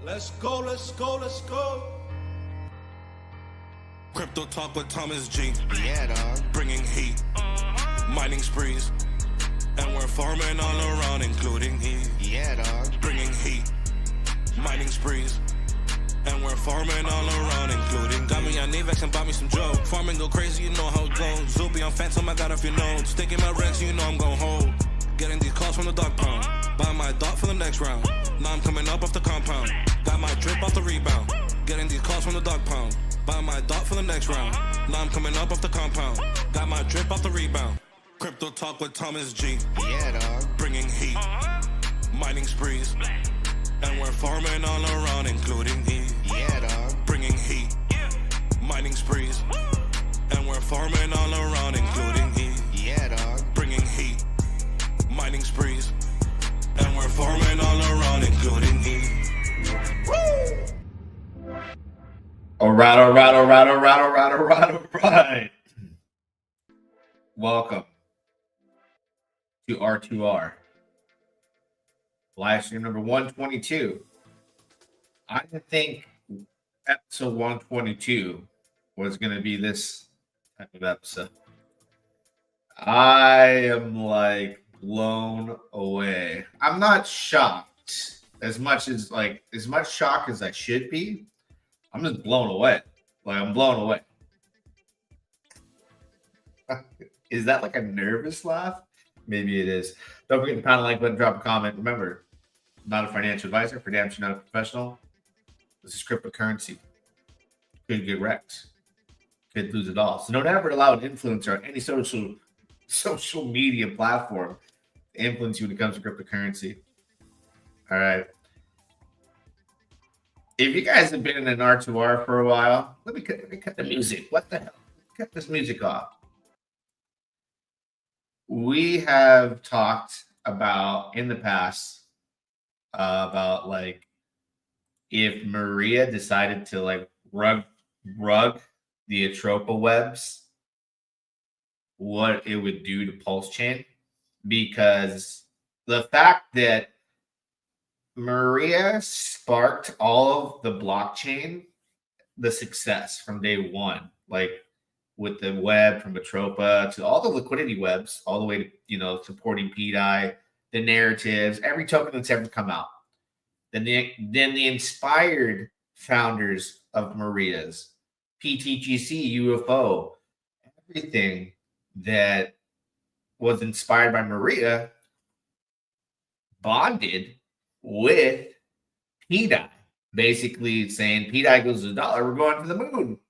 Let's go, let's go, let's go. Crypto talk with Thomas G. Yeah, dog. Bringing heat, mining sprees, and we're farming all around, including heat. Yeah, dog. Bringing heat, mining sprees, and we're farming all around, including. Got me on Nevex and bought me some Joe. Farming go crazy, you know how it goes. Zoopy on Phantom, I got a few nodes. Sticking my Rex, you know I'm gon' hold. Getting these calls from the dog pound. Buy my dot for the next round. Now I'm coming up off the compound. Got my drip off the rebound. Getting these calls from the dog pound. Buy my dot for the next round. Now I'm coming up off the compound. Got my drip off the rebound. Crypto talk with Thomas G. Yeah, dog. Bringing heat, mining sprees, and we're farming all around, including heat. Yeah, dog. Bringing heat, mining sprees, and we're farming all around, including heat. Yeah, dog. Bringing heat, mining sprees, and we're farming all around, including heat. All right. Welcome to R2R. Live stream number 122. I didn't think episode 122 was going to be this type of episode. I am like blown away. I'm not shocked as much shock as I should be. I'm just blown away. I'm blown away. Is that like a nervous laugh? Maybe it is. Don't forget to pound the like button, drop a comment. Remember, I'm not a financial advisor. For damn sure not a professional. This is cryptocurrency. Could get wrecked. Could lose it all. So don't ever allow an influencer on any social media platform to influence you when it comes to cryptocurrency. All right. If you guys have been in an R2R for a while, let me cut the music. What the hell? Cut this music off. We have talked about in the past about if Maria decided to rug the Atropa webs, what it would do to Pulsechain, because the fact that Maria sparked all of the blockchain, the success from day one, with the web from Atropa to all the liquidity webs, all the way to, supporting PDI, the narratives, every token that's ever come out. Then the inspired founders of Maria's, PTGC, UFO, everything that was inspired by Maria bonded with PDI, basically saying PDI goes to the dollar, we're going to the moon.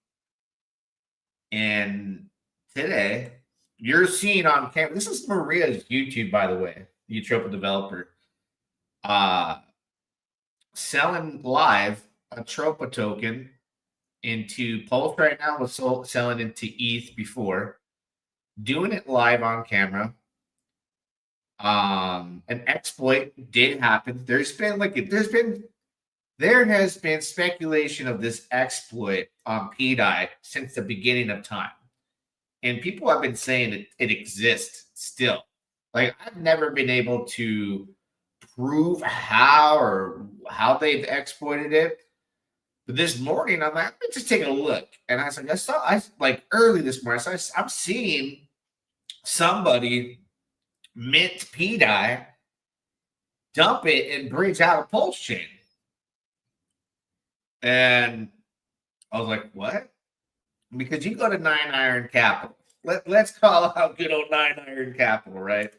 And today, you're seeing on camera, this is Maria's YouTube, by the way, the Atropa developer, selling live a Atropa token into Pulse right now, was selling into ETH before, doing it live on camera. An exploit did happen. There has been speculation of this exploit on PDI since the beginning of time. And people have been saying that it exists still. I've never been able to prove how they've exploited it. But this morning, I'm like, let me just take a look. And I saw early this morning, I'm seeing somebody mint PDI, dump it, and bridge out a Pulsechain. And I was like, what? Because you go to 9 Iron Capital. Let's call out good old 9 Iron Capital, right?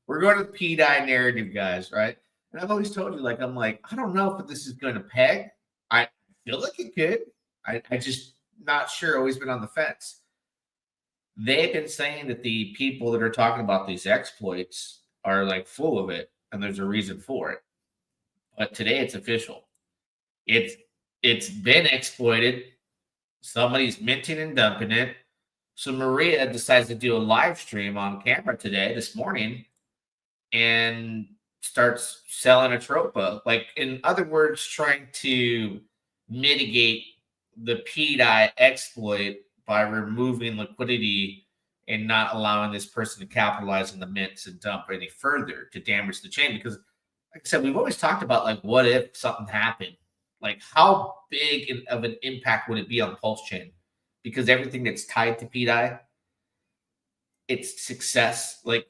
We're going to the PDI narrative, guys, right? And I've always told you, I don't know if this is going to peg. I feel like it could. I just not sure, always been on the fence. They've been saying that the people that are talking about these exploits are full of it, and there's a reason for it. But today it's official. It's been exploited. Somebody's minting and dumping it. So Maria decides to do a live stream on camera this morning, and starts selling Atropa. In other words, trying to mitigate the PDI exploit by removing liquidity and not allowing this person to capitalize on the mints and dump any further to damage the chain. Because, like I said, we've always talked about what if something happened Like, how big of an impact would it be on Pulsechain? Because everything that's tied to PDI, its success, like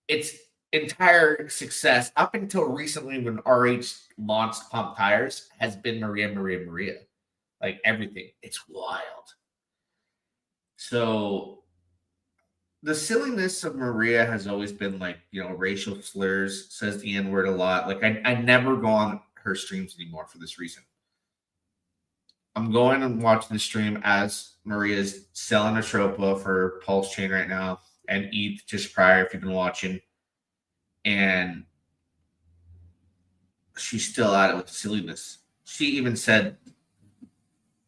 its entire success up until recently when RH launched pump tires has been Maria. Like everything. It's wild. So the silliness of Maria has always been like, racial slurs, says the N-word a lot. Like I never go on her streams anymore for this reason. I'm going and watching the stream as Maria's selling Atropa for Pulsechain right now and ETH just prior, if you've been watching. And she's still at it with the silliness. She even said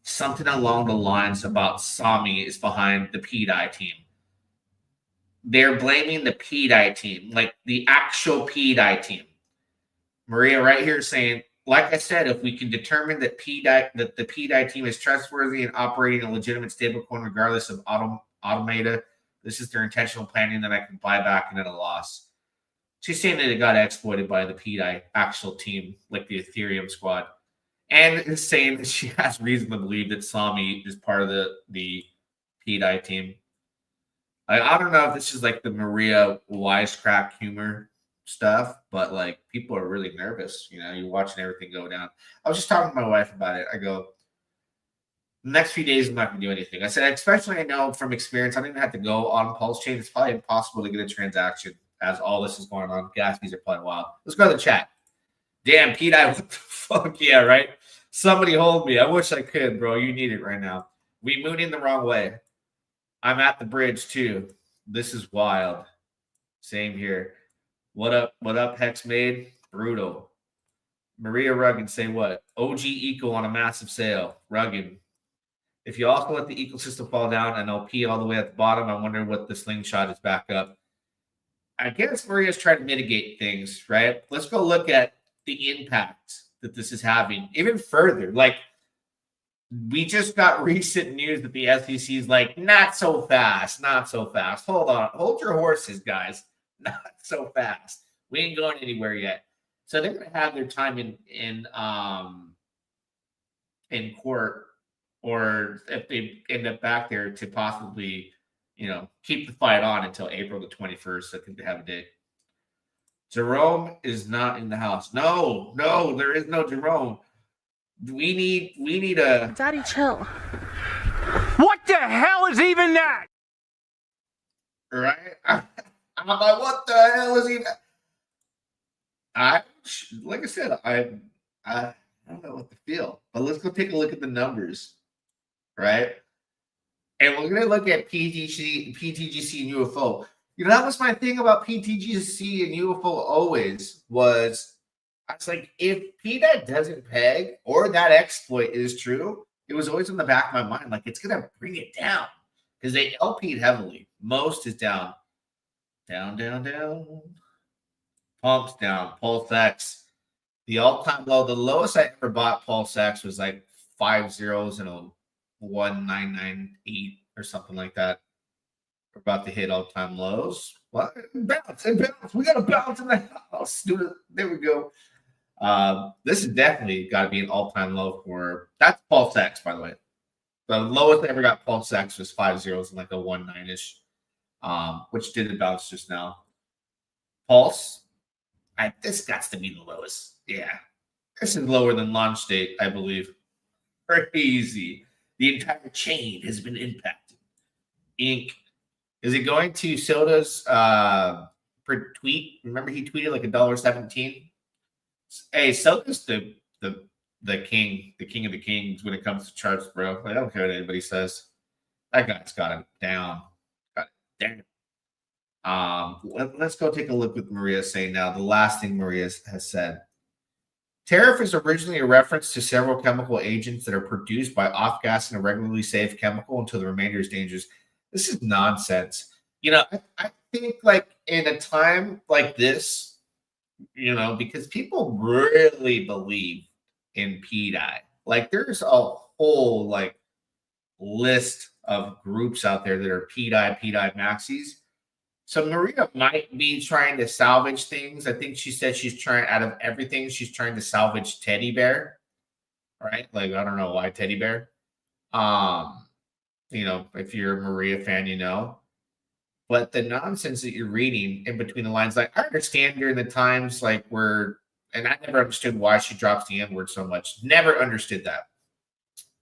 something along the lines about Sami is behind the PDI team. They're blaming the PDI team, like the actual PDI team. Maria right here saying, like I said, if we can determine that the PDI team is trustworthy and operating a legitimate stablecoin regardless of automata, this is their intentional planning that I can buy back and at a loss. She's saying that it got exploited by the PDI actual team, like the Ethereum squad. And is saying that she has reason to believe that Sami is part of the PDI team. I don't know if this is like the Maria wisecrack humor stuff, but like people are really nervous. You're watching everything go down. I was just talking to my wife about it. I go, the next few days I'm not going to do anything. I said, especially I know from experience, I don't even have to go on Pulsechain. It's probably impossible to get a transaction as all this is going on. Gas fees are probably wild. Let's go to the chat. Damn, PDI, what the fuck? Yeah, right? Somebody hold me. I wish I could, bro. You need it right now. We mooning the wrong way. I'm at the bridge too. This is wild. Same here. What up? What up, Hex Made? Brutal. Maria Rugging, say what? OG Eco on a massive sale. Rugging. If you also let the ecosystem fall down and LP all the way at the bottom, I wonder what the slingshot is back up. I guess Maria's trying to mitigate things, right? Let's go look at the impact that this is having even further. Like, we just got recent news that the SEC is like, not so fast. Hold on. Hold your horses, guys. Not so fast. We ain't going anywhere yet. So they're going to have their time in court, or if they end up back there to possibly, keep the fight on until April the 21st. I think they have a date. Jerome is not in the house. No, there is no Jerome. We need a Daddy, chill. What the hell is even that? Right? I'm like, what the hell is even? Like I said, I don't know what to feel. But let's go take a look at the numbers, right? And we're gonna look at PTGC, and UFO. That was my thing about PTGC and UFO always was, I was like, if PDAT doesn't peg or that exploit is true, it was always in the back of my mind, like it's gonna bring it down because they LP'd heavily. Most is down. Pumps down. Pulse X. The all-time low, the lowest I ever bought Pulse X was like 5 zeros and a 1998 or something like that. We're about to hit all-time lows. What? Bounce. We got a bounce in the house. There we go. This has definitely got to be an all-time low for that's Pulse X, by the way. The lowest I ever got Pulse X was 5 zeros and like a 19-ish, which didn't bounce just now. Pulse, this got to be the lowest. Yeah, this is lower than launch date, I believe. Crazy. The entire chain has been impacted. Inc. Is it going to Soda's per tweet? Remember he tweeted like $1.17. Hey, Soda's the king of the kings when it comes to charts, bro. I don't care what anybody says. That guy's got it down. Got it down. Let's go take a look at what Maria's saying now. The last thing Maria has said. Tariff is originally a reference to several chemical agents that are produced by off-gassing a regularly safe chemical until the remainder is dangerous. This is nonsense. I think like in a time like this, because people really believe in PDI. Like there's a whole like list of groups out there that are PDI maxis. So Maria might be trying to salvage things. I think she said she's trying, out of everything, she's trying to salvage Teddy Bear, right? Like, I don't know why teddy bear. You know, if you're a Maria fan, you know. But the nonsense that you're reading in between the lines, like I understand during the times like where, and I never understood why she drops the N word so much. Never understood that.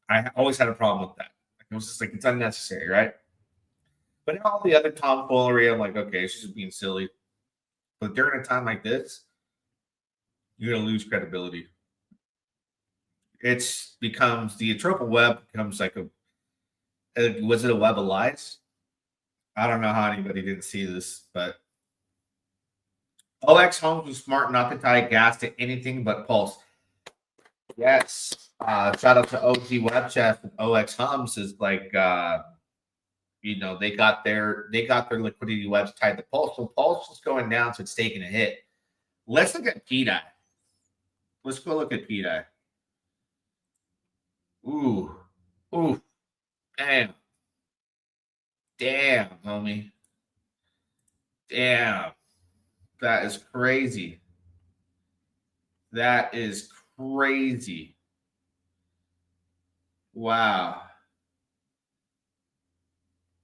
I always had a problem with that. It was just like it's unnecessary, right? But all the other tomfoolery, I'm like, okay, she's just being silly. But during a time like this, you're gonna lose credibility. It's becomes the Atropa web becomes like was it a web of lies? I don't know how anybody didn't see this, but OX Homes was smart not to tie gas to anything but Pulse. Yes. Shout out to OG Web Chef and OX Homes is like you know, they got their liquidity webs tied to Pulse. So Pulse is going down, so it's taking a hit. Let's look at PDI. Let's go look at PDI. Ooh. Ooh. Damn. Damn, homie. Damn. That is crazy. That is crazy. Wow.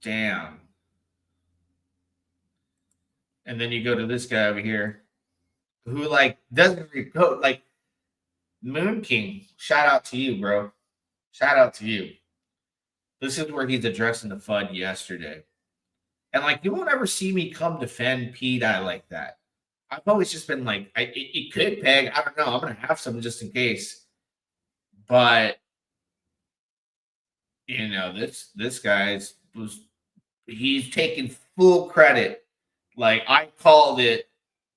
Damn. And then you go to this guy over here who like doesn't go like Moon King. Shout out to you, bro. Shout out to you. This is where he's addressing the FUD yesterday. And like you won't ever see me come defend PDI like that. I've always just been like, it could peg. I don't know. I'm gonna have some just in case. But you know, this guy's he's taking full credit. Like I called it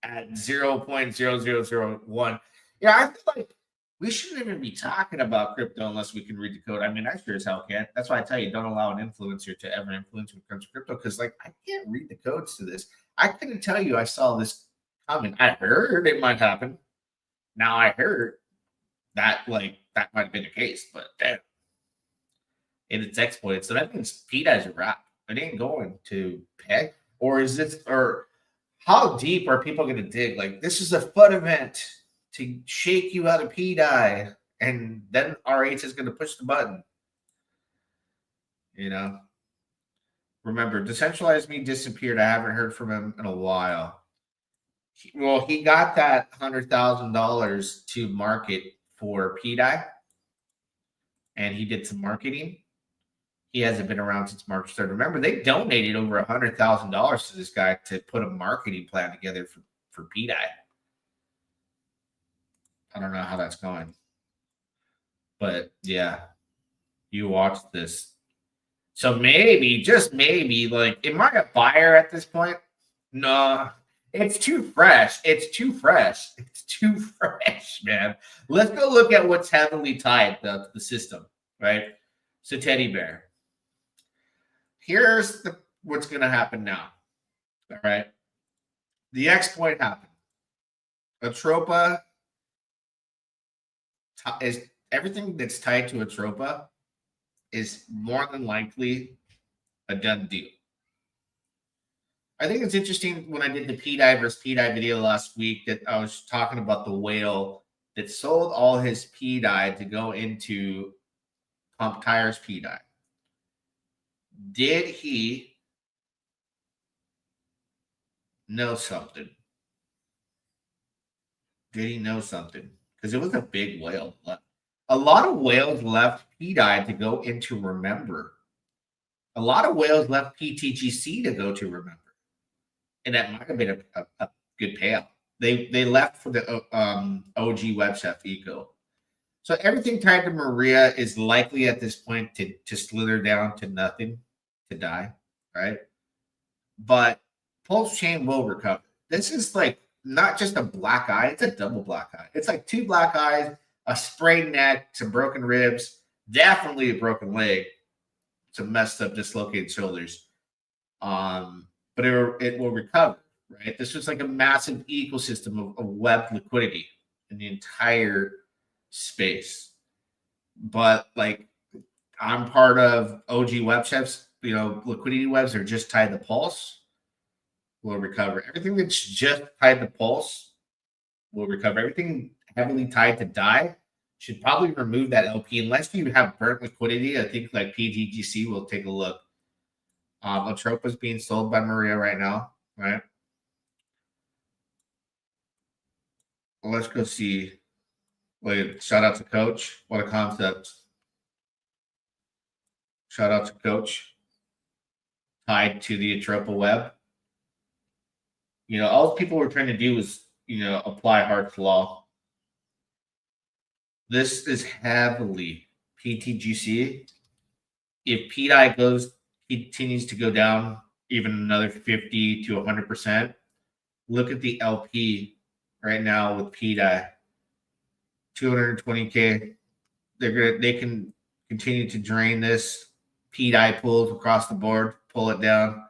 at 0.0001. Yeah, I feel like we shouldn't even be talking about crypto unless we can read the code. I mean, I sure as hell can. That's why I tell you, don't allow an influencer to ever influence when it comes to crypto. Because like I can't read the codes to this. I couldn't tell you I saw this coming. I heard it might happen. Now I heard that like that might have been the case, but damn. And it's exploited. So that means PDI's a wrap. It ain't going to peg. Or is this, or how deep are people going to dig? Like, this is a FUD event to shake you out of PDI. And then RH is going to push the button. You know? Remember, Decentralized Me disappeared. I haven't heard from him in a while. He got that $100,000 to market for PDI. And he did some marketing. He hasn't been around since March 3rd. Remember, they donated over $100,000 to this guy to put a marketing plan together for PDI. I don't know how that's going. But, yeah, you watch this. So maybe, just maybe, like, am I a buyer at this point? No, it's too fresh. It's too fresh. It's too fresh, man. Let's go look at what's heavily tied to the system, right? So Teddy Bear. Here's what's going to happen now. All right. The exploit happened. Atropa is everything that's tied to Atropa is more than likely a done deal. I think it's interesting when I did the PDI versus PDI video last week that I was talking about the whale that sold all his PDI to go into Pump Tires PDI. Did he know something? Did he know something? Because it was a big whale. A lot of whales left PDI to go into Remember. A lot of whales left PTGC to go to Remember. And that might have been a good payout. They left for the OG Web Chef Eco. So everything tied to Maria is likely at this point to slither down to nothing, to die, right? But Pulsechain will recover. This is like not just a black eye, it's a double black eye. It's like two black eyes, a sprayed neck, some broken ribs, definitely a broken leg, some messed up dislocated shoulders. But it will recover, right? This was like a massive ecosystem of web liquidity in the entire space. But like I'm part of OG Web Chefs, you know, liquidity webs are just tied to Pulse will recover. Everything that's just tied to Pulse will recover. Everything heavily tied to DAI should probably remove that LP unless you have burnt liquidity. I think like PTGC will take a look. Atropa is being sold by Maria right now, right? Well, let's go see. Wait, shout out to Coach. What a concept. Shout out to Coach. Tied to the Atropa web. All people were trying to do was, apply Hart's law. This is heavily PTGC. If PDI continues to go down even another 50 to 100%, look at the LP right now with PDI. 220K. They can continue to drain this. PDI pulls across the board, pull it down.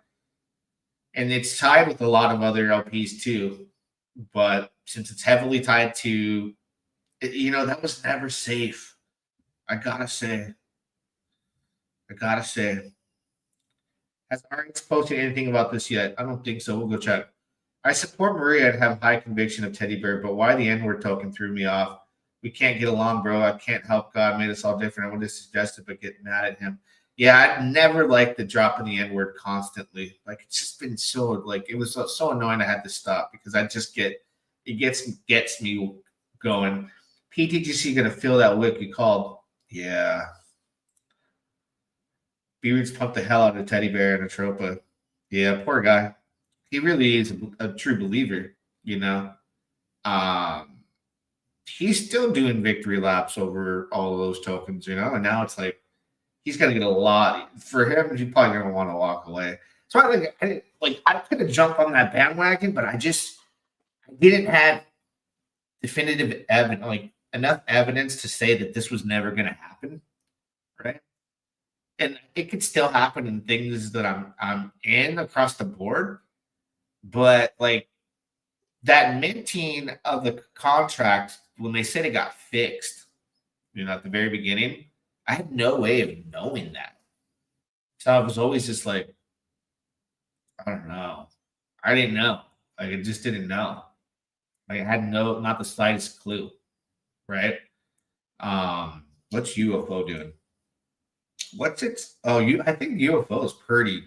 And it's tied with a lot of other LPs too. But since it's heavily tied to, that was never safe. I gotta say. Has RX posted anything about this yet? I don't think so. We'll go check. I support Maria and have high conviction of Teddy Bear, but why the N-word token threw me off? We can't get along, bro. I can't help. God made us all different. I wouldn't suggest it, but get mad at him. Yeah, I'd never liked the dropping the N-word constantly. Like, it's just been so, it was so annoying I had to stop because it gets me going. PTGC going to fill that wick you called. Yeah. B-Roots pumped the hell out of Teddy Bear and Atropa. Yeah, poor guy. He really is a true believer, He's still doing victory laps over all of those tokens, and now it's like he's going to get a lot. For him, he's probably going to want to walk away. So I could have jumped on that bandwagon, but I didn't have definitive evidence, enough evidence to say that this was never going to happen, right? And it could still happen in things that I'm in across the board, but that minting of the contract, when they said it got fixed, at the very beginning, I had no way of knowing that. So I was always just I don't know. I didn't know. I just didn't know. I had not the slightest clue, right? What's UFO doing? What's it? Oh, I think UFO is pretty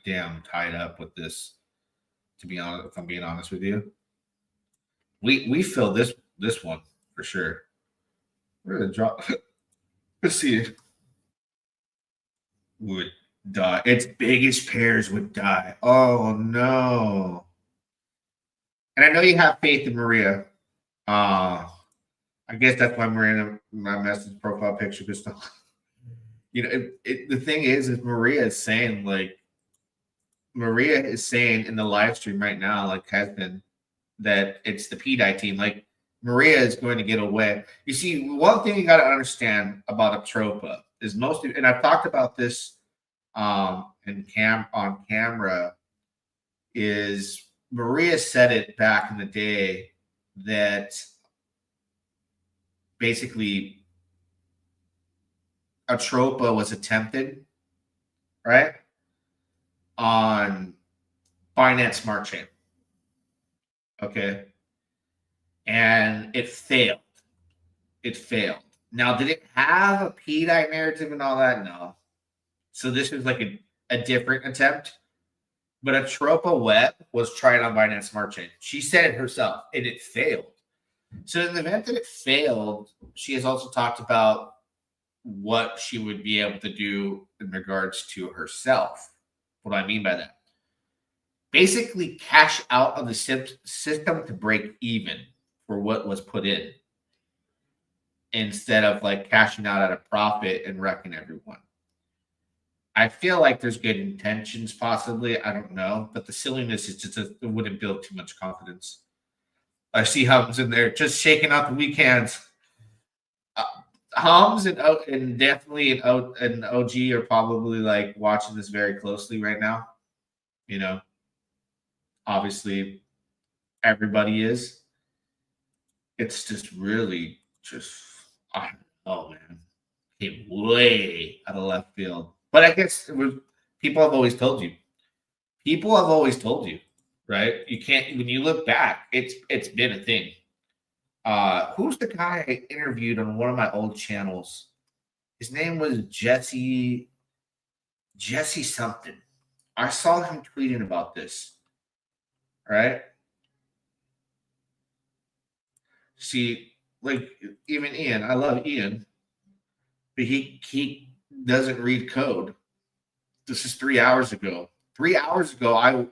damn tied up with this. To be honest, if I'm being honest with you, we fill this one for sure. We're gonna drop. Let's see. Would die. Its biggest pairs would die. Oh no! And I know you have faith in Maria. I guess that's why Maria, my message profile picture, just the thing is Maria is saying in the live stream right now, has been, that it's the PDI team. Maria is going to get away. You see, one thing you got to understand about Atropa is and I've talked about this on camera, is Maria said it back in the day that basically Atropa was attempted, right, on Binance Smart Chain. Okay. And it failed. Now, did it have a PDI narrative and all that? No. So this was a different attempt. But Atropa Web was tried on Binance Smart Chain. She said it herself, and it failed. So in the event that it failed, she has also talked about what she would be able to do in regards to herself. What do I mean by that? Basically, cash out of the system to break even for what was put in, instead of cashing out at a profit and wrecking everyone. I feel like there's good intentions, possibly. I don't know. But the silliness is just, it wouldn't build too much confidence. I see Hums in there just shaking out the weak hands. Hums and definitely an OG are probably watching this very closely right now. Obviously, everybody is. It's just really I don't know, man. Came way out of left field. But I guess people have always told you. People have always told you, right? You can't, when you look back, it's been a thing. Who's the guy I interviewed on one of my old channels? His name was Jesse something. I saw him tweeting about this. Right? See, like even Ian, I love Ian, but he doesn't read code. This is 3 hours ago. 3 hours ago, I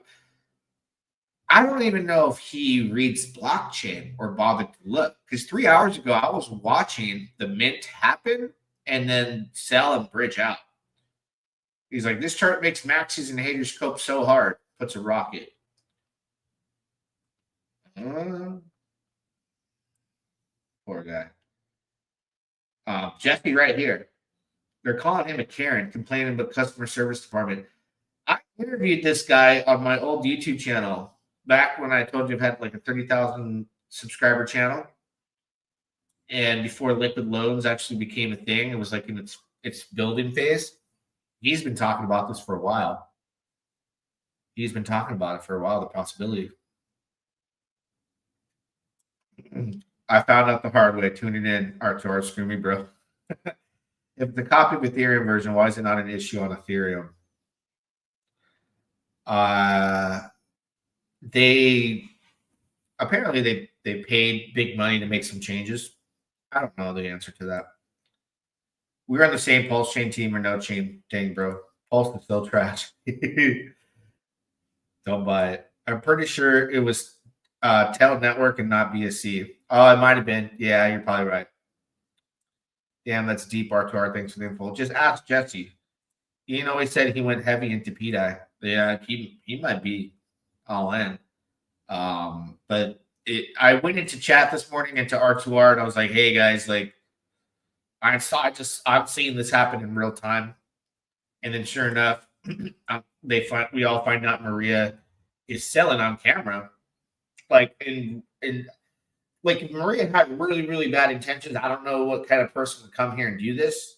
don't even know if he reads blockchain or bothered to look. Because 3 hours ago, I was watching the mint happen and then sell and bridge out. He's like, this chart makes maxis and haters cope so hard. Puts a rocket. Poor guy. Jesse right here. They're calling him a Karen, complaining about customer service department. I interviewed this guy on my old YouTube channel back when I told you I've had like a 30,000 subscriber channel. And before liquid loans actually became a thing, it was like in its building phase. He's been talking about this for a while. He's been talking about it for a while, the possibility. I found out the hard way tuning in. R2R, screw me, bro. If the copy of Ethereum version, why is it not an issue on Ethereum? They apparently they paid big money to make some changes. I don't know the answer to that. We're on the same Pulsechain team or no chain. Dang, bro. Pulse is still trash. Don't buy it. I'm pretty sure it was Tel Network and not BSC. Oh, it might have been. Yeah, you're probably right. Damn, that's deep. R2R. Thanks for the info. Just ask Jesse. Ian always said he went heavy into PDI. Yeah, he might be all in. But I went into chat this morning into R2R and I was like, hey guys, like I'm seeing this happen in real time. And then sure enough, we all find out Maria is selling on camera. Like like Maria had really, really bad intentions. I don't know what kind of person would come here and do this.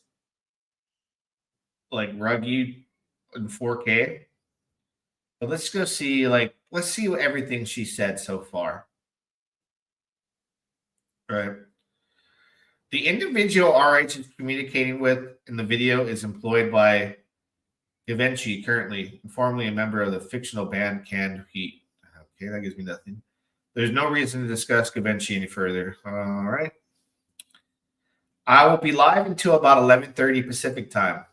Like rug you in 4K. But let's go see, let's see what everything she said so far. Right. The individual RH is communicating with in the video is employed by Givenchy currently, formerly a member of the fictional band Canned Heat. Okay, that gives me nothing. There's no reason to discuss Givenchy any further. All right. I will be live until about 11:30 Pacific time.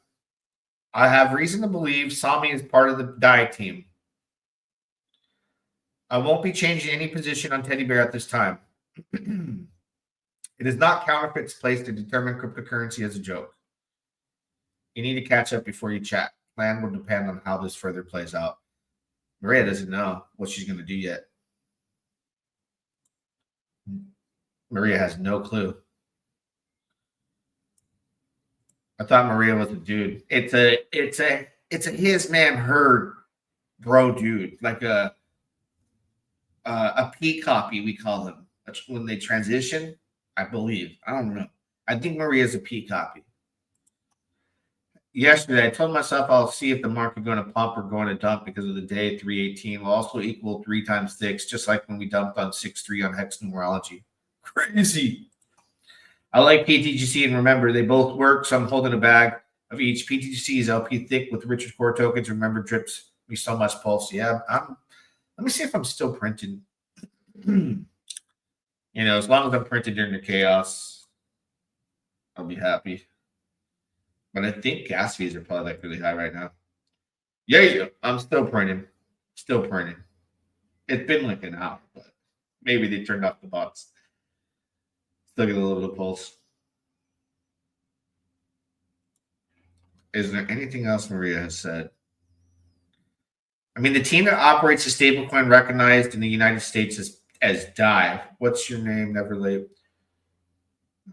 I have reason to believe Sami is part of the DAI team. I won't be changing any position on Teddy Bear at this time. It is not Counterfeit's place to determine cryptocurrency as a joke. You need to catch up before you chat. Plan will depend on how this further plays out. Maria doesn't know what she's going to do yet. Maria has no clue. I thought Maria was a dude. It's a his man her bro dude, like a P copy we call them. That's when they transition, I believe. I don't know. I think Maria's a P copy. Yesterday, I told myself I'll see if the market going to pump or going to dump because of the day 318 will also equal 3 times 6, just like when we dumped on 6-3 on hex numerology. Crazy. I like PTGC, and remember, they both work, so I'm holding a bag of each. PTGC is LP thick with Richard Core tokens. Remember, drips me so much pulse. Yeah, let me see if I'm still printing. As long as I'm printed during the chaos, I'll be happy. But I think gas fees are probably really high right now. Yeah, I'm still printing. Still printing. It's been like an hour, but maybe they turned off the bots. Still get a little bit of pulse. Is there anything else Maria has said? I mean, the team that operates a stablecoin recognized in the United States as DAI. What's your name? Never late.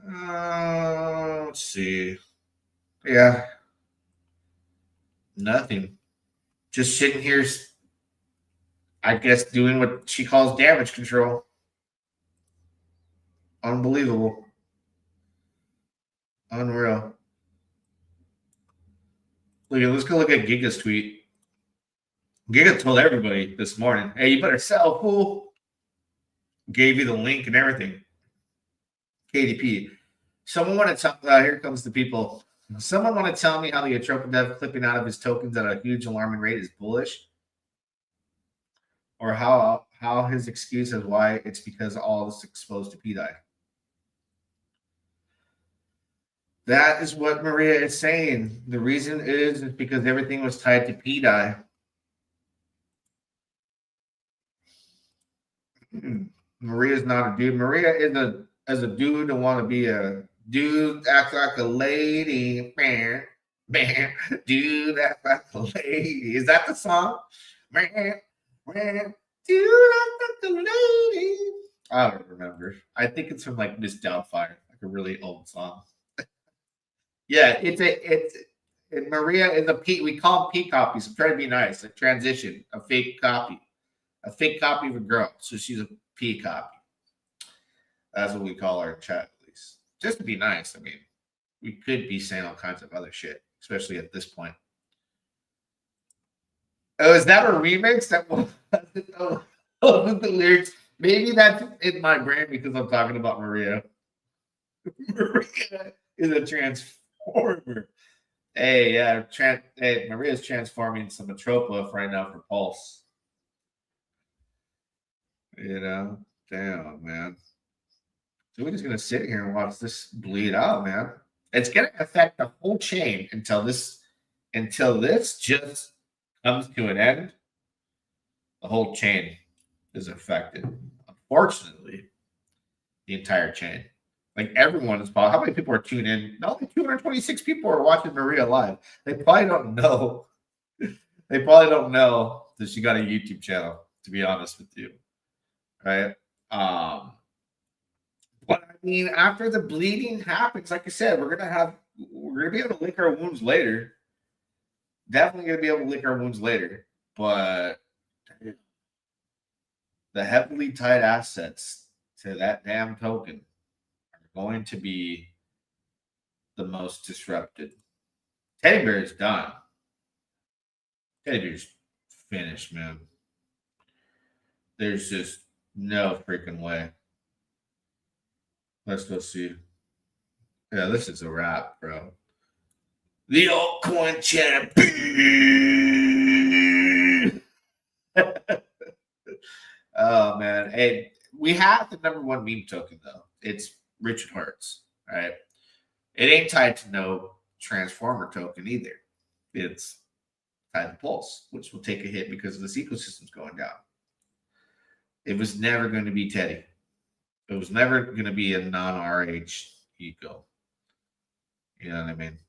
Let's see. Yeah. Nothing. Just sitting here, I guess, doing what she calls damage control. Unbelievable. Unreal. Let's go look at Giga's tweet. Giga told everybody this morning, hey, you better sell, fool. Gave you the link and everything. KDP. Someone want to tell, here comes the people. Someone want to tell me how the Atropa dev clipping out of his tokens at a huge alarming rate is bullish? Or how his excuse is why it's because all is exposed to PDI. That is what Maria is saying. The reason is because everything was tied to PDI. Maria's not a dude. Maria is a dude to want to be a dude, act like a lady. Man, man, dude, act like a lady. Is that the song? Man, man, dude, act like a lady. I don't remember. I think it's from like Miss Doubtfire, like a really old song. Yeah, Maria is a P. We call them P copies. I'm trying to be nice. A transition, a fake copy of a girl. So she's a P copy. That's what we call our chat, at least. Just to be nice. I mean, we could be saying all kinds of other shit, especially at this point. Oh, is that a remix? That wasn't the lyrics. Maybe that's in my brain because I'm talking about Maria. Maria is a transformer. Hey, yeah, Maria's transforming some Atropa right now for Pulse. You know, damn, man. So we're just gonna sit here and watch this bleed out, man. It's gonna affect the whole chain until this just comes to an end. The whole chain is affected. Unfortunately, the entire chain. Like everyone is probably, how many people are tuned in? Only 226 people are watching Maria live. They probably don't know. They probably don't know that she got a YouTube channel, to be honest with you. Right? But I mean, after the bleeding happens, like I said, we're gonna be able to lick our wounds later. Definitely gonna be able to lick our wounds later. But the heavily tied assets to that damn token are going to be the most disrupted. Teddy Bear is done. Teddy Bear's finished, man. There's just no freaking way. Let's go see. Yeah, this is a wrap, bro. The altcoin champion. Oh man, hey, we have the #1 meme token though. It's Richard Hart's, right? It ain't tied to no transformer token either. It's tied to Pulse, which will take a hit because of this ecosystem's going down. It was never going to be Teddy. It was never going to be a non-RH eco. You know what I mean?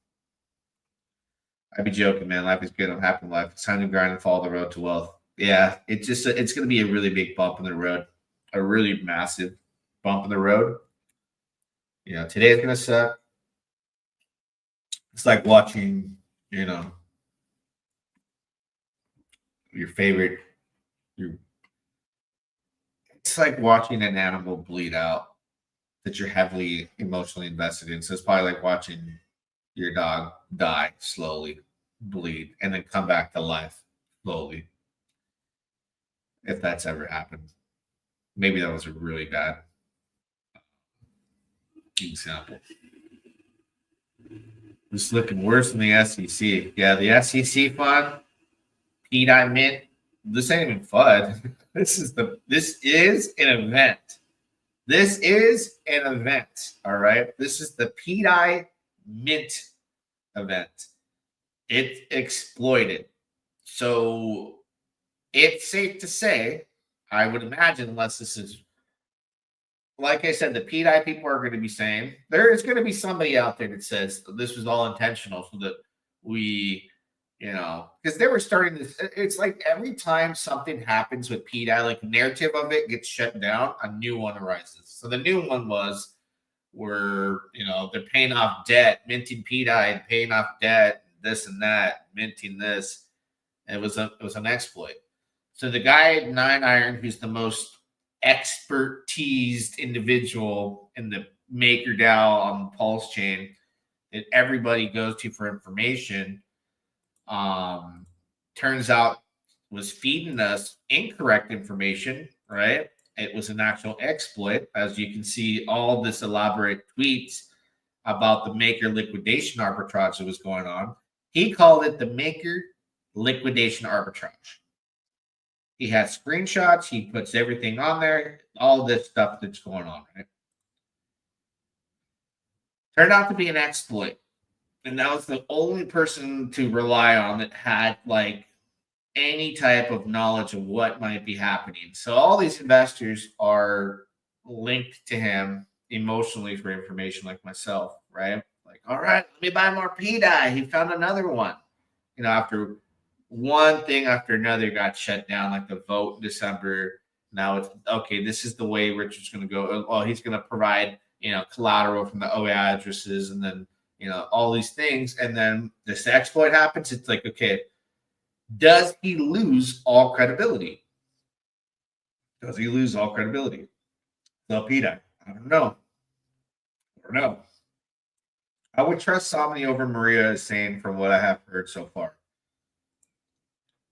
I'd be joking, man. Life is good. I'm happy in life. It's time to grind and follow the road to wealth. Yeah, it's going to be a really big bump in the road, a really massive bump in the road. You know, today's going to suck. It's like watching, you know, your favorite. It's like watching an animal bleed out that you're heavily emotionally invested in. So it's probably like watching your dog die slowly, bleed, and then come back to life slowly. If that's ever happened. Maybe that was a really bad example. It's looking worse than the SEC. Yeah, the SEC fund, PDI mint. This ain't even FUD. This is an event. This is an event. All right. This is the PDI mint event. It exploited. So it's safe to say, I would imagine, unless this is, like I said, the PDI people are going to be saying, there is going to be somebody out there that says this was all intentional so that we, you know, because they were starting this. It's like every time something happens with PDI, like the narrative of it gets shut down, a new one arises. So the new one was, you know, they're paying off debt, minting PDI, and paying off debt, this and that, minting this. And it was an exploit. So the guy at 9iron, who's the most expertised individual in the MakerDAO on the Pulse chain that everybody goes to for information, turns out was feeding us incorrect information, right? it was an actual exploit. As you can see, all this elaborate tweets about the maker liquidation arbitrage that was going on. He called it the maker liquidation arbitrage. He has screenshots. He puts everything on there. All this stuff that's going on, right? Turned out to be an exploit. And that was the only person to rely on that had like any type of knowledge of what might be happening. So all these investors are linked to him emotionally for information, like myself, right? Like, all right, let me buy more PDI. He found another one. You know, after one thing after another got shut down, like the vote in December. Now it's okay. This is the way Richard's going to go. Oh, he's going to provide, you know, collateral from the OA addresses, and then, you know, all these things. And then this exploit happens. It's like, okay, does he lose all credibility? Does he lose all credibility? So PDI, I don't know. I don't know. I would trust Somni over Maria, is saying from what I have heard so far.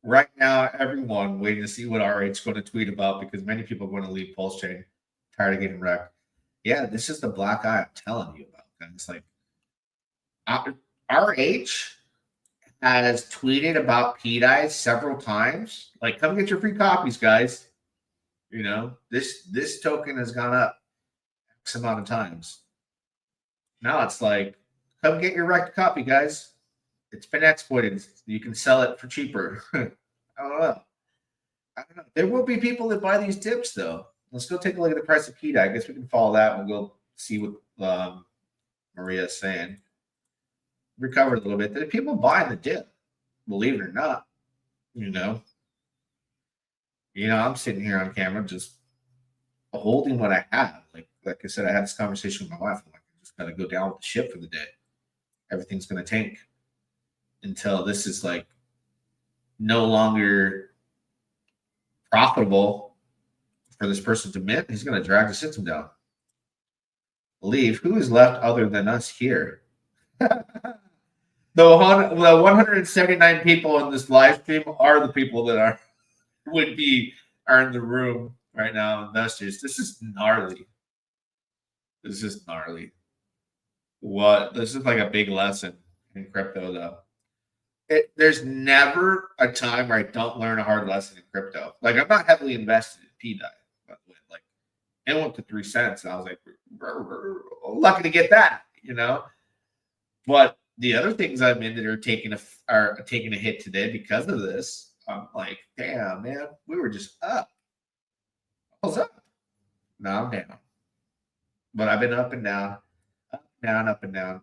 Right now, everyone waiting to see what RH is going to tweet about, because many people are going to leave Pulsechain, tired of getting wrecked. Yeah, this is the black eye I'm telling you about. It's like RH has tweeted about PDI several times. Like, come get your free copies, guys. You know, this token has gone up X amount of times. Now it's like, come get your wrecked copy, guys. It's been exploited. You can sell it for cheaper. I don't know. There will be people that buy these tips, though. Let's go take a look at the price of PDI. I guess we can follow that. We'll go see what Maria is saying. Recover a little bit. There are people buying the dip, believe it or not. You know, I'm sitting here on camera just holding what I have. Like I said, I had this conversation with my wife. I'm like, I just got to go down with the ship for the day. Everything's going to tank until this is like no longer profitable for this person to mint. He's going to drag the system down. Leave. Who is left other than us here? The 179 people in this live stream are the people that are in the room right now, investors. This is gnarly. This is gnarly. This is like a big lesson in crypto, though. There's never a time where I don't learn a hard lesson in crypto. Like, I'm not heavily invested in PDI, but like, it went to 3 cents, and I was like, lucky to get that, you know. But the other things I'm in that are taking a hit today because of this, I'm like, damn, man, we were just up. I was up. Now I'm down. But I've been up and down, up and down, up and down.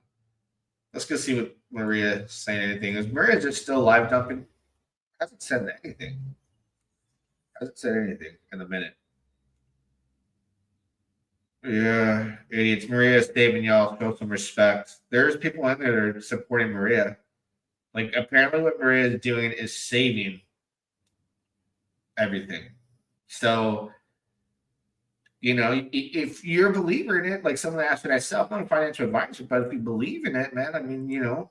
Let's go see what Maria is saying. Anything? Is Maria just still live dumping? Hasn't said anything. Hasn't said anything in a minute. Yeah, idiots. Maria's statement, y'all, show some respect. There's people in there that are supporting Maria. Like, apparently what Maria is doing is saving everything. So, you know, if you're a believer in it, like someone asked me myself, I'm not a financial advisor, but if you believe in it, man, I mean, you know,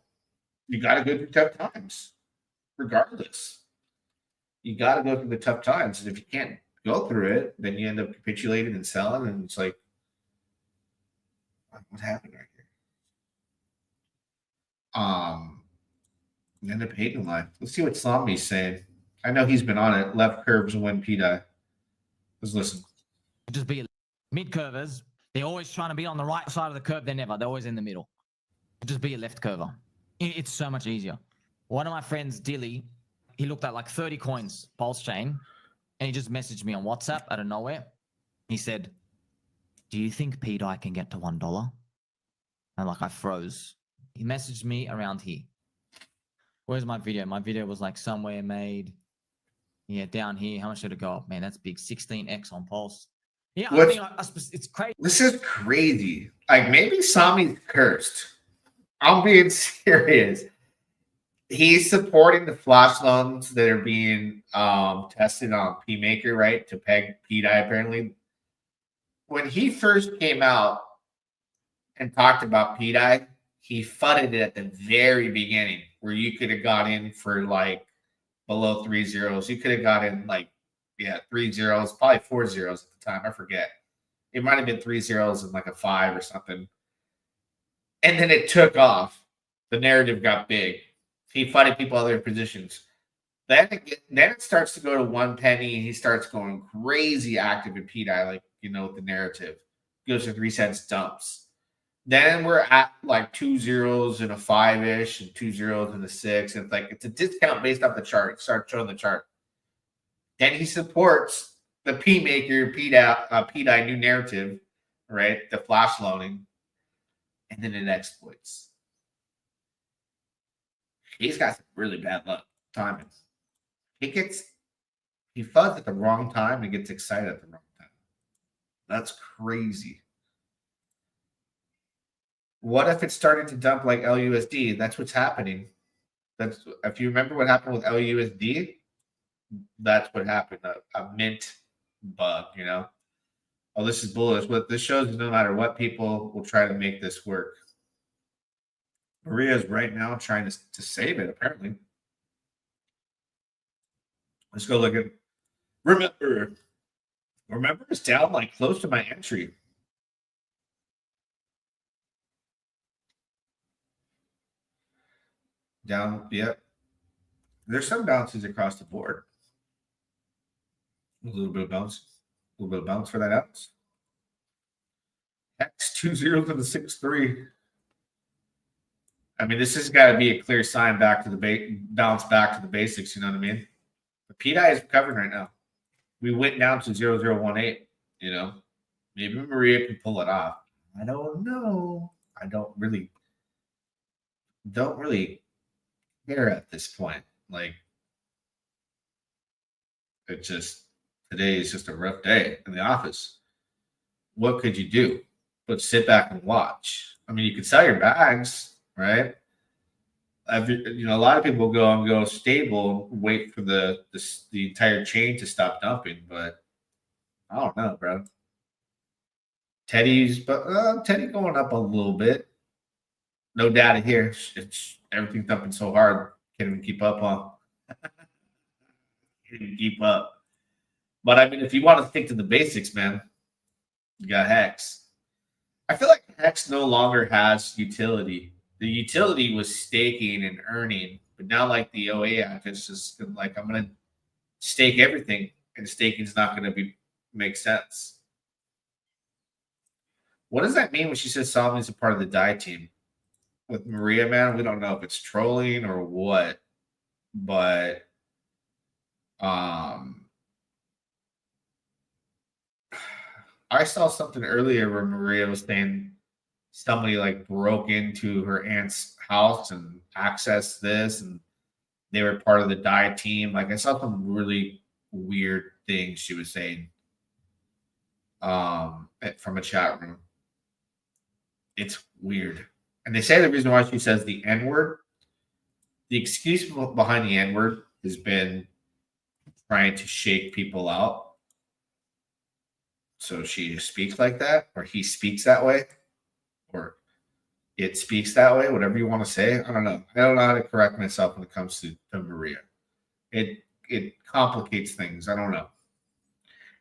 you got to go through tough times, regardless. You got to go through the tough times. And if you can't go through it, then you end up capitulating and selling. And it's like, what happened right here? You end up hating life. Let's see what Slommy's saying. I know he's been on it. Left curves and win PDI. Let's listen. Just be mid curvers. They're always trying to be on the right side of the curve. They're never. They're always in the middle. Just be a left curver. It's so much easier. One of my friends, Dilly, he looked at like 30 coins, Pulsechain, and he just messaged me on WhatsApp out of nowhere. He said, "Do you think PDI can get to $1?" And like I froze. He messaged me around here. Where's my video? My video was like somewhere made. Yeah, down here. How much did it go up? Man, that's big. 16x on Pulse. Yeah, I mean, it's crazy. This is crazy. Like, maybe Sami's cursed. I'm being serious. He's supporting the flash loans that are being tested on PMaker, right? To peg PDI, apparently. When he first came out and talked about PDI, he fudded it at the very beginning, where you could have got in for like below 3 zeros. You could have got in like Yeah, 3 zeros, probably 4 zeros at the time. I forget. It might have been 3 zeros and like a 5 or something. And then it took off. The narrative got big. He fighting people other positions. Then it starts to go to 1 penny, and he starts going crazy active in PDI, like, you know, the narrative goes to 3 cents dumps. Then we're at like 2 zeros and a 5-ish, and 2 zeros and a 6. And it's like it's a discount based off the chart. Start showing the chart. Then he supports the P maker PDI new narrative, right? The flash loaning, and then it exploits. He's got some really bad luck timing. He fuzz at the wrong time and gets excited at the wrong time. That's crazy. What if it's starting to dump like LUSD? That's what's happening. That's if you remember what happened with LUSD, that's what happened. A mint bug, you know. Oh, this is bullish. What this shows is no matter what, people will try to make this work. Maria's right now trying to save it, apparently. Let's go look at remember it's down like close to my entry. Down, yep. There's some bounces across the board. A little bit of bounce. A little bit of bounce for that ounce. X 2 zeros and the 6-3. I mean, this has got to be a clear sign back to the bounce back to the basics. You know what I mean? The PDI is recovering right now. We went down to 0018. You know, maybe Maria can pull it off. I don't know. I don't really care at this point. Like, it's just today is just a rough day in the office. What could you do but sit back and watch? I mean, you could sell your bags, right? You know, a lot of people go stable, wait for the entire chain to stop dumping, but I don't know, bro. Teddy going up a little bit. No data here. It's everything's dumping so hard, can't even keep up on. Can't even keep up. But I mean, if you want to stick to the basics, man, you got Hex. I feel like Hex no longer has utility. The utility was staking and earning, but now like the OA Act, it's just like I'm gonna stake everything, and staking is not gonna make sense. What does that mean when she says Solomon is a part of the die team? With Maria, man, we don't know if it's trolling or what, but I saw something earlier where Maria was saying somebody like broke into her aunt's house and accessed this, and they were part of the die team. Like, I saw some really weird things she was saying from a chat room. It's weird. And they say the reason why she says the N-word, the excuse behind the N-word has been trying to shake people out. So she speaks like that, or he speaks that way, or it speaks that way, whatever you want to say. I don't know. I don't know how to correct myself when it comes to Maria. It complicates things. I don't know.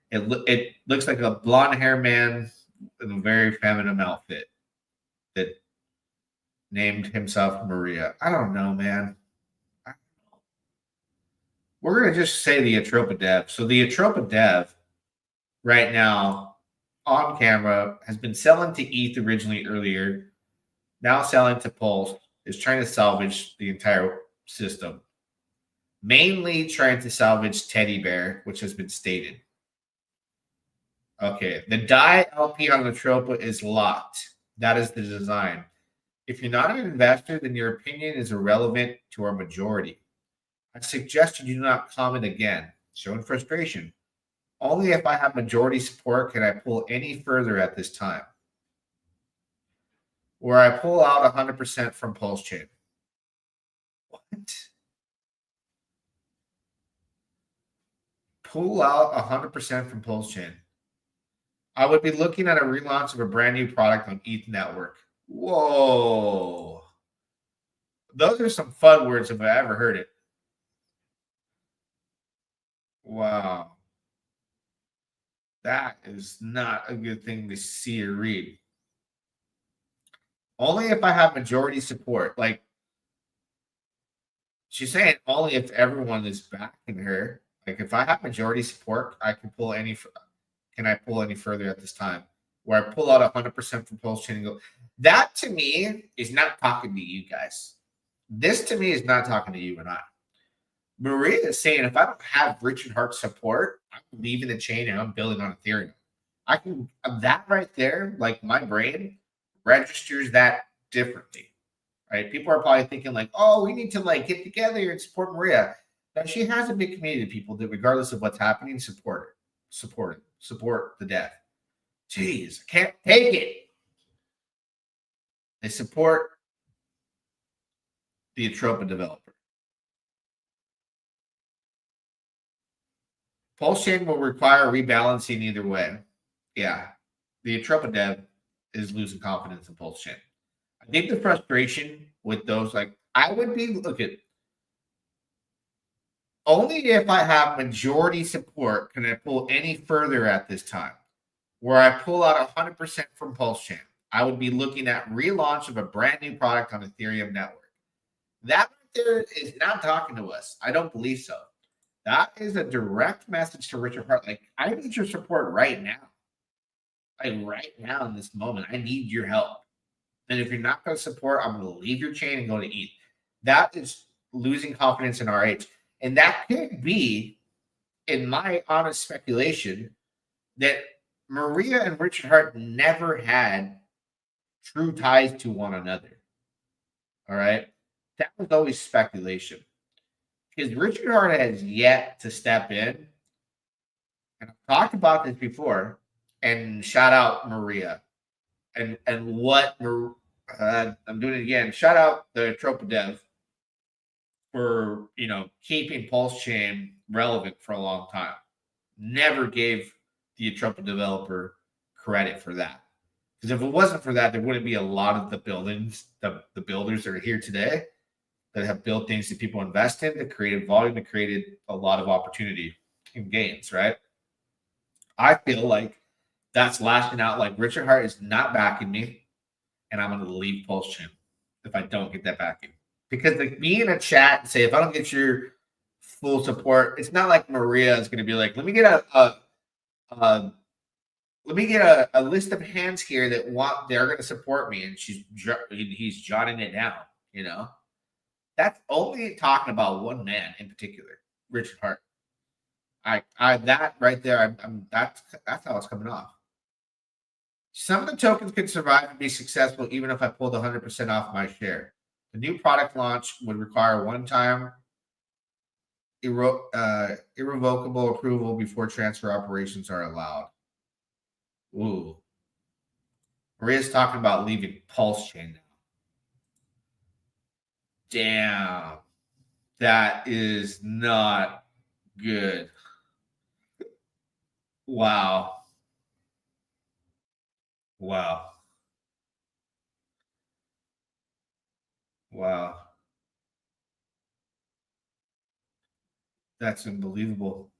It looks like a blonde hair man in a very feminine outfit that named himself Maria. I don't know, man. We're going to just say the Atropa dev. So the Atropa dev right now on camera has been selling to ETH originally earlier, now selling to Pulse, is trying to salvage the entire system. Mainly trying to salvage Teddy Bear, which has been stated. Okay, the DAI LP on the Atropa is locked. That is the design. If you're not an investor, then your opinion is irrelevant to our majority. I suggest you do not comment again, showing frustration. Only if I have majority support can I pull any further at this time. Where I pull out 100% from Pulsechain. What? Pull out 100% from Pulsechain. I would be looking at a relaunch of a brand new product on ETH Network. Whoa. Those are some fun words if I ever heard it. Wow. That is not a good thing to see or read. Only if I have majority support. Like, she's saying only if everyone is backing her. Like, if I have majority support, I can pull any. Can I pull any further at this time? Where I pull out 100% from Pulsechain and go. That to me is not talking to you guys. This to me is not talking to you and I. Maria is saying if I don't have Richard Hart's support, I'm leaving the chain and I'm building on Ethereum. I can that right there, like my brain registers that differently. Right? People are probably thinking like, oh, we need to like get together and support Maria. Now she has a big community of people that regardless of what's happening, support her. Support the death. Jeez, I can't take it. They support the Atropa developer. Pulsechain will require rebalancing either way. Yeah, the Atropa dev is losing confidence in Pulsechain. I think the frustration with those, like, I would be, look at, only if I have majority support can I pull any further at this time. Where I pull out 100% from Pulsechain, I would be looking at relaunch of a brand new product on Ethereum network. That right there is not talking to us. I don't believe so. That is a direct message to Richard Hart. Like, I need your support right now. Like, right now in this moment, I need your help. And if you're not going to support, I'm going to leave your chain and go to ETH. That is losing confidence in RH. And that could be, in my honest speculation, that Maria and Richard Hart never had true ties to one another. All right? That was always speculation. Because Richard Hart has yet to step in. And I've talked about this before. And shout out Maria. And what I'm doing it again. Shout out the Atropa dev for, you know, keeping Pulsechain relevant for a long time. Never gave the Atropa developer credit for that. Because if it wasn't for that, there wouldn't be a lot of the buildings, the builders that are here today that have built things that people invest in, that created volume, that created a lot of opportunity and gains, right? I feel like that's lashing out. Like, Richard Hart is not backing me, and I'm going to leave Pulsechain if I don't get that backing. Because like, be in a chat and say, if I don't get your full support, it's not like Maria is going to be like, let me get a list of hands here that they're going to support me, and he's jotting it down. You know, that's only talking about one man in particular, Richard Hart. That right there, that's how it's coming off. Some of the tokens could survive and be successful even if I pulled 100% off my share. The new product launch would require one-time irrevocable approval before transfer operations are allowed. Ooh. Maria's talking about leaving Pulsechain now. Damn. That is not good. Wow. Wow. Wow. That's unbelievable.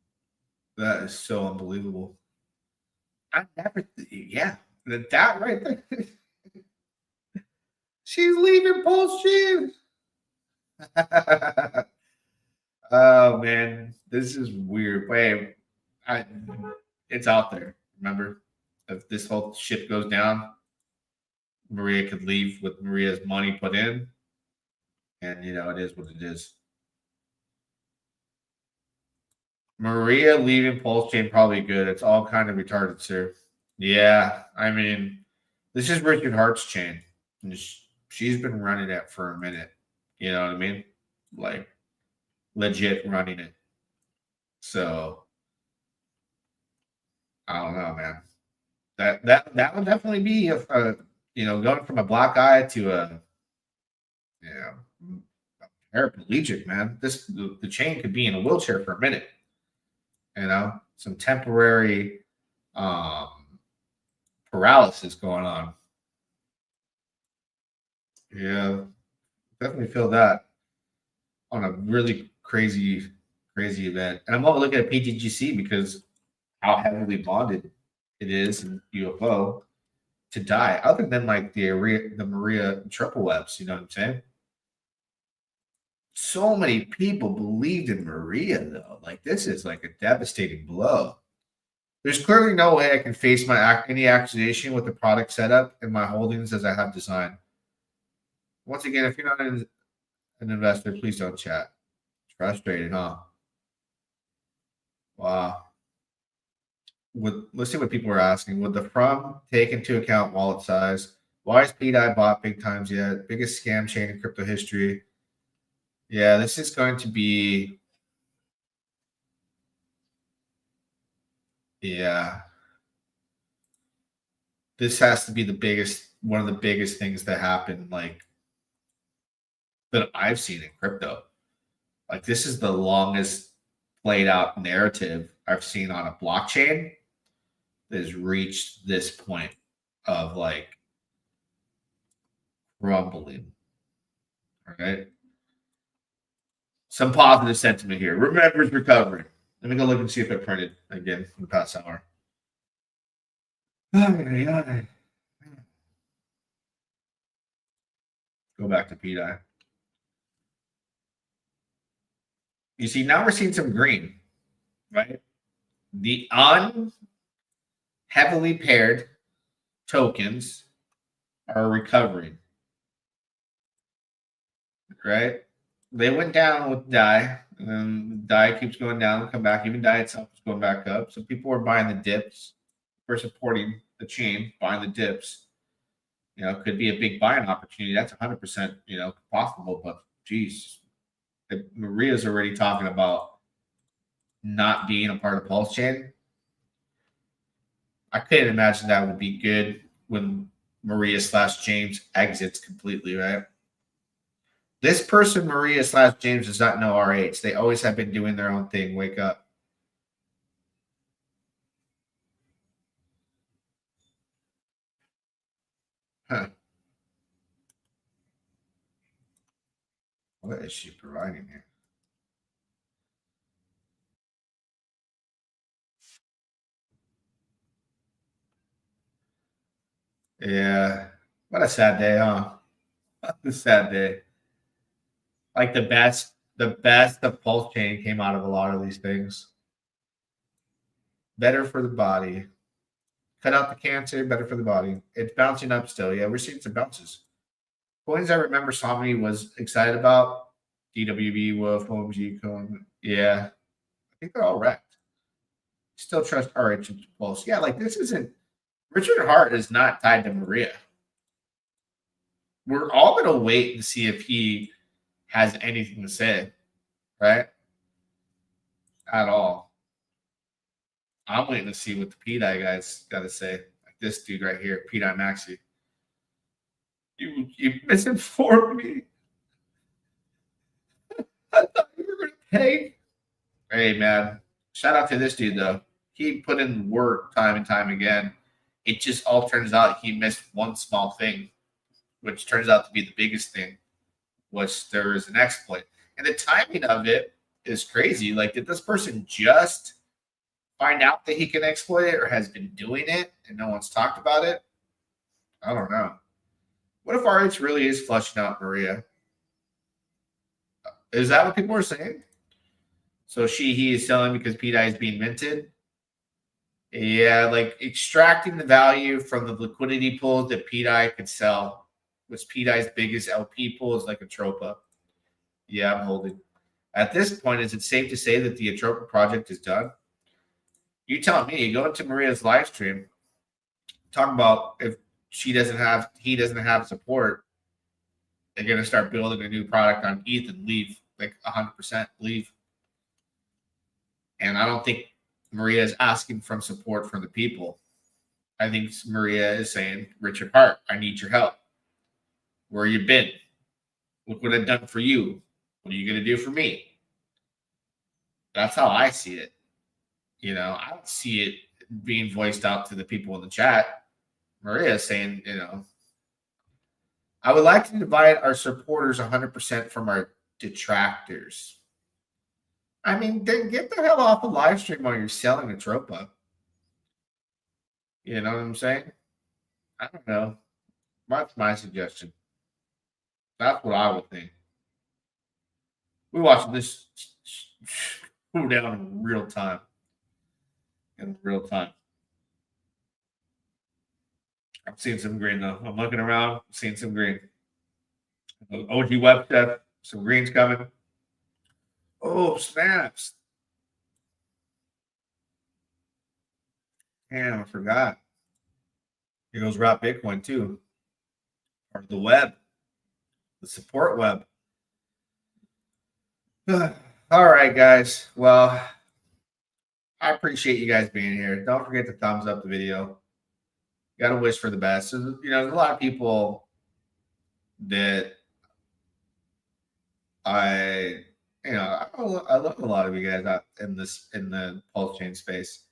That is so unbelievable. I never, yeah, that right there. She's leaving Pulsechain. Oh man, this is weird. Wait, it's out there. Remember, if this whole ship goes down, Maria could leave with Maria's money put in, and you know it is what it is. Maria leaving Pulsechain probably good. It's all kind of retarded, sir. Yeah, I mean, this is Richard Hart's chain. And she's been running it for a minute. You know what I mean? Like, legit running it. So, I don't know, man. That would definitely be a you know, going from a black eye to a paraplegic, man. The chain could be in a wheelchair for a minute. You know, some temporary paralysis going on. Yeah, definitely feel that on a really crazy event. And I'm only looking at PTGC because how heavily bonded it is in UFO to die, other than like the Maria triple webs. You know what I'm saying? So many people believed in Maria, though. Like, this is like a devastating blow. There's clearly no way I can face any accusation with the product setup and my holdings as I have designed. Once again, if you're not an investor, please don't chat. It's frustrating, huh? Wow. Let's see what people are asking. Would the from take into account wallet size? Why is PDI bought big times yet? Biggest scam chain in crypto history. Yeah, this is going to be. Yeah. This has to be one of the biggest things that happen, like, that I've seen in crypto. Like, this is the longest played out narrative I've seen on a blockchain that has reached this point of like rumbling. All right. Some positive sentiment here. Remember's recovering. Let me go look and see if I printed again in the past hour. Go back to PDI. You see, now we're seeing some green, right? The heavily paired tokens are recovering, right? They went down with DAI, and then DAI keeps going down, come back. Even DAI itself is going back up. So people are buying the dips. We're supporting the chain, buying the dips. You know, could be a big buying opportunity. That's 100%, possible. But geez, Maria's already talking about not being a part of Pulsechain. I couldn't imagine that would be good when Maria/James exits completely, right? This person, Maria/James, does not know RH. They always have been doing their own thing. Wake up. Huh. What is she providing here? Yeah. What a sad day, huh? What a sad day. Like, the best of Pulsechain came out of a lot of these things. Better for the body. Cut out the cancer, better for the body. It's bouncing up still. Yeah, we're seeing some bounces. Coins I remember Somni was excited about. DWB, Wolf, OMG, Coin. Yeah. I think they're all wrecked. Still trust RH and Pulse. Yeah, like, this isn't. Richard Hart is not tied to Maria. We're all going to wait and see if he has anything to say, right? At all. I'm waiting to see what the PDI guys got to say. Like this dude right here, PDI Maxi. You misinformed me. I thought you were going to pay. Hey, man. Shout out to this dude, though. He put in work time and time again. It just all turns out he missed one small thing, which turns out to be the biggest thing, was there is an exploit. And the timing of it is crazy. Like, did this person just find out that he can exploit it, or has been doing it and no one's talked about it? I don't know. What if RH really is flushing out Maria? Is that what people are saying? So he is selling because PDI is being minted? Yeah, like extracting the value from the liquidity pool that PDI could sell. Which PDI's biggest LP pool is like Atropa. Yeah, I'm holding. At this point, is it safe to say that the Atropa project is done? You tell me. You go into Maria's live stream, talk about if he doesn't have support, they're going to start building a new product on ETH and leave, like 100% leave. And I don't think Maria is asking for support from the people. I think Maria is saying, Richard Hart, I need your help. Where you been? Look what I've done for you. What are you going to do for me? That's how I see it. I don't see it being voiced out to the people in the chat. Maria is saying, I would like to divide our supporters 100% from our detractors. I mean, then get the hell off the live stream while you're selling Atropa. You know what I'm saying? I don't know. That's my suggestion. That's what I would think. We watching this go down in real time. In real time. I'm seeing some green though. I'm looking around, seeing some green. OG Web stuff, some greens coming. Oh, snaps. Damn, I forgot. Here goes Rock Bitcoin too. Part of the web, the support web. All right, guys. Well, I appreciate you guys being here. Don't forget to thumbs up the video. Got to wish for the best. So, you know, there's a lot of people that I love a lot of you guys out in the pulse chain space.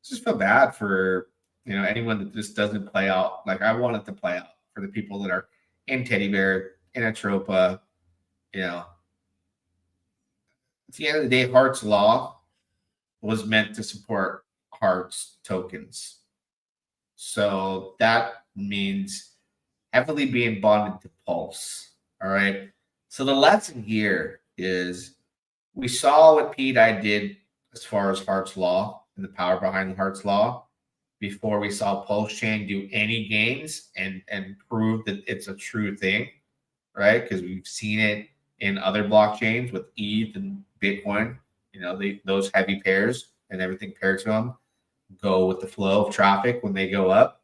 Just feel bad for, you know, anyone that just doesn't play out like I want it to play out for the people that are in Teddy Bear, in Atropa, you know. At the end of the day, Hart's Law was meant to support Hart's tokens. So that means heavily being bonded to Pulse. All right. So the lesson here is we saw what PDI did as far as Hart's Law and the power behind Hart's Law before we saw Pulse Chain do any gains and prove that it's a true thing, right? Because we've seen it in other blockchains with ETH and Bitcoin. You know, those heavy pairs and everything paired to them go with the flow of traffic when they go up.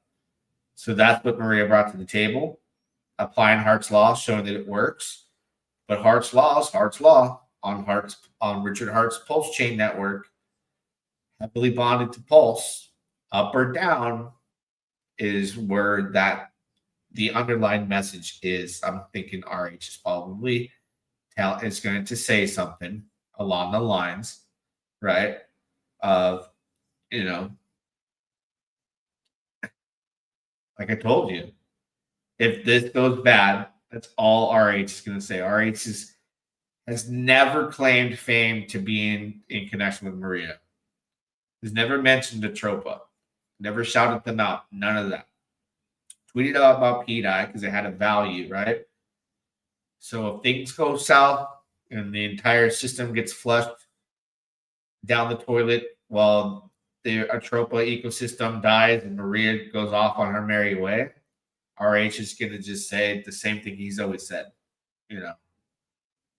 So that's what Maria brought to the table, applying Hart's Law, showing that it works. But Hart's Law is Hart's Law on Richard Hart's Pulse Chain network, heavily bonded to Pulse, up or down, is where the underlying message is. I'm thinking RH is probably is going to say something along the lines, right, of, you know, like I told you, if this goes bad, that's all RH is going to say. RH has never claimed fame to be in connection with Maria. He's never mentioned Atropa. Never shouted them out. None of that. Tweeted out about PDI because it had a value, right? So if things go south and the entire system gets flushed down the toilet while the Atropa ecosystem dies and Maria goes off on her merry way, RH is going to just say the same thing he's always said. You know,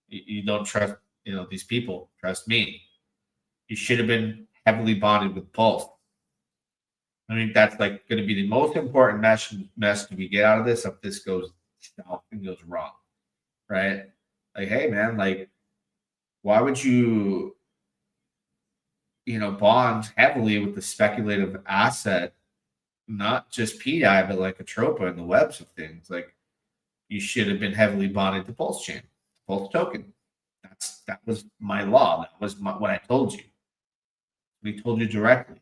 you don't trust, you know, these people. Trust me. You should have been heavily bonded with Pulse. I think that's like going to be the most important message we get out of this if this goes south and goes wrong, right? Like, hey, man, like, why would you, you know, bond heavily with the speculative asset, not just PDI, but like Atropa and the webs of things? Like, you should have been heavily bonded to Pulse Chain, Pulse token. That was my law. That was what I told you. We told you directly.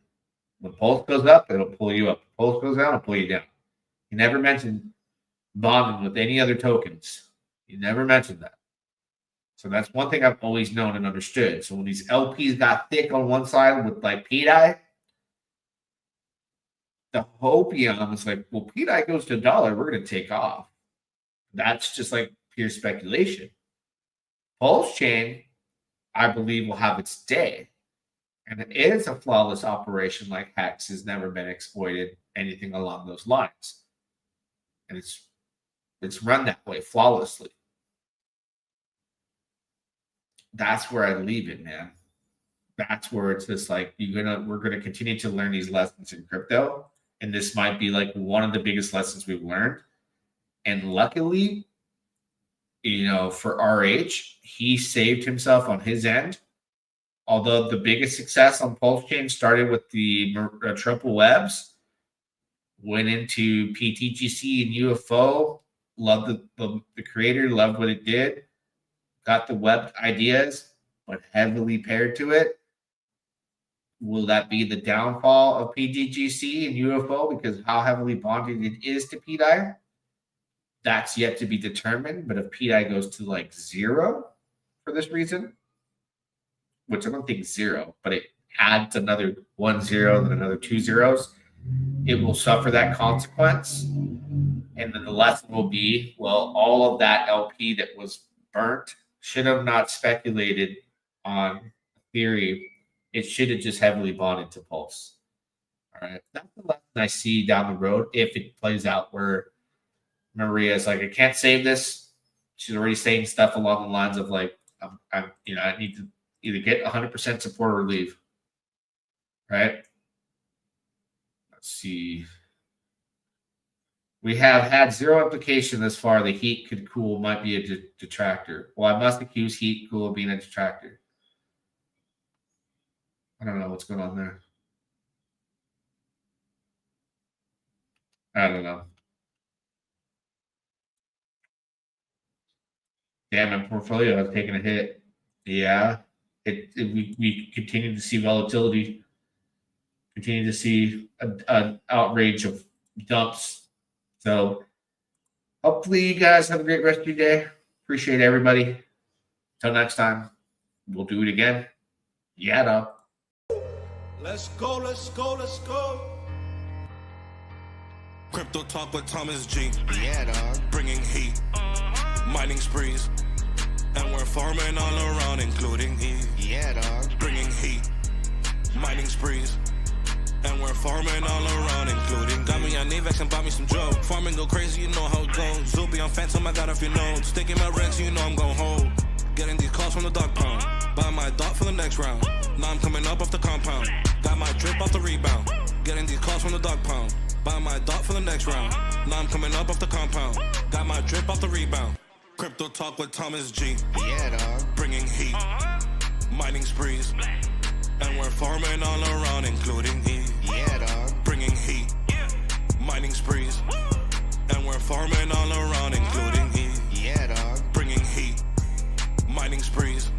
When Pulse goes up, it'll pull you up. Pulse goes down, it'll pull you down. You never mentioned bonding with any other tokens. You never mentioned that. So that's one thing I've always known and understood. So when these LPs got thick on one side with like PDI, the hopium is like, well, PDI goes to $1, we're going to take off. That's just like pure speculation. Pulse Chain, I believe, will have its day. And it is a flawless operation like Hex has never been exploited, anything along those lines. And it's run that way flawlessly. That's where I leave it, man. That's where it's just like we're gonna continue to learn these lessons in crypto. And this might be like one of the biggest lessons we've learned. And luckily, you know, for RH, he saved himself on his end. Although the biggest success on Pulse Chain started with the triple webs, went into PTGC and UFO, loved the creator, loved what it did, got the web ideas, but heavily paired to it. Will that be the downfall of PTGC and UFO because how heavily bonded it is to PDI? That's yet to be determined. But if PDI goes to like 0 for this reason, which I don't think 0, but it adds another 1 0 and another 2 zeros, it will suffer that consequence. And then the lesson will be, well, all of that LP that was burnt should have not speculated on theory. It should have just heavily bonded to Pulse. All right. That's the lesson I see down the road if it plays out where Maria is like, I can't save this. She's already saying stuff along the lines of like, I need to either get 100% support or leave. Right? Let's see. We have had zero implication this far. The heat could cool might be a detractor. Well, I must accuse heat cool of being a detractor. I don't know what's going on there. I don't know. Damn, my portfolio has taken a hit. Yeah, we continue to see volatility. Continue to see an outrage of dumps. So hopefully you guys have a great rest of your day. Appreciate everybody. Until next time, we'll do it again. Yeah, dog. Let's go, let's go, let's go. Crypto talk with Thomas G. Yeah, dog. Bringing heat, mining sprees, and we're farming all around, including heat. Yeah, dog. Bringing heat, mining sprees, and we're farming all around, including got me on Nevex and bought me some Joe. Farming go crazy, you know how it goes. Zuby on Phantom, I got a few nodes. Sticking my rents, you know I'm gon' hold. Getting these calls from the dog pound. Buy my dot for the next round. Now I'm coming up off the compound. Got my drip off the rebound. Getting these calls from the dog pound. Buy my dot for the next round. Now I'm coming up off the compound. Got my drip off the rebound. Crypto talk with Thomas G. Yeah, dog. Bringing heat, mining sprees, and we're farming all around, including heat. Yeah, dog. Bringing heat, mining sprees, and we're farming all around, including heat. Yeah, dog. Bringing heat, mining sprees,